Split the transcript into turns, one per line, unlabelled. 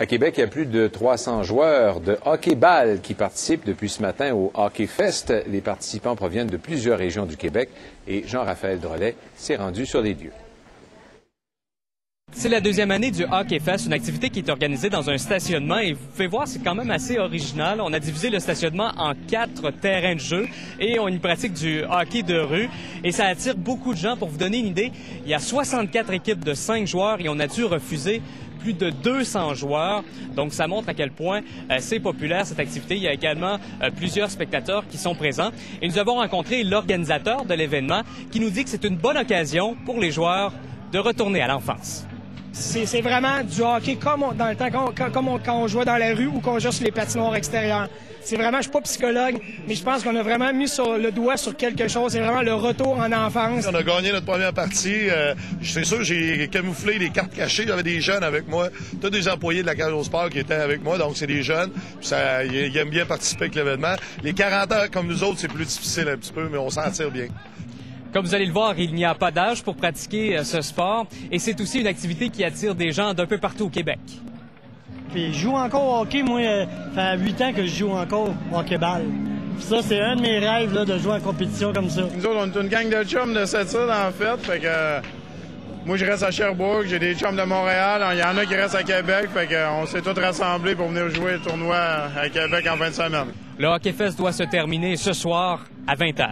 À Québec, il y a plus de 300 joueurs de hockey-ball qui participent depuis ce matin au Hockey Fest. Les participants proviennent de plusieurs régions du Québec et Jean-Raphaël Drolet s'est rendu sur les lieux.
C'est la deuxième année du Hockey Fest, une activité qui est organisée dans un stationnement et vous pouvez voir, c'est quand même assez original. On a divisé le stationnement en 4 terrains de jeu et on y pratique du hockey de rue et ça attire beaucoup de gens. Pour vous donner une idée, il y a 64 équipes de 5 joueurs et on a dû refuser plus de 200 joueurs. Donc, ça montre à quel point c'est populaire, cette activité. Il y a également plusieurs spectateurs qui sont présents. Et nous avons rencontré l'organisateur de l'événement qui nous dit que c'est une bonne occasion pour les joueurs de retourner à l'enfance.
C'est vraiment du hockey comme dans le temps, quand on jouait dans la rue ou qu'on jouait sur les patinoires extérieures. C'est vraiment, je suis pas psychologue, mais je pense qu'on a vraiment mis le doigt sur quelque chose. C'est vraiment le retour en enfance.
On a gagné notre première partie. C'est sûr, j'ai camouflé les cartes cachées. Il y avait des jeunes avec moi. Tous des employés de la Cage au Sport qui étaient avec moi. Donc, c'est des jeunes. Ils aiment bien participer avec l'événement. Les 40 ans comme nous autres, c'est plus difficile un petit peu, mais on s'en tire bien.
Comme vous allez le voir, il n'y a pas d'âge pour pratiquer ce sport et c'est aussi une activité qui attire des gens d'un peu partout au Québec.
Puis je joue encore au hockey, moi, ça fait 8 ans que je joue encore au hockey-ball. Ça, c'est un de mes rêves, là, de jouer en compétition comme ça.
Nous autres, on est une gang de chums de cette île, en fait que moi, je reste à Sherbrooke, j'ai des chums de Montréal, il y en a qui restent à Québec, on s'est tous rassemblés pour venir jouer le tournoi à Québec en fin de semaine.
Le Hockey Fest doit se terminer ce soir à 20h.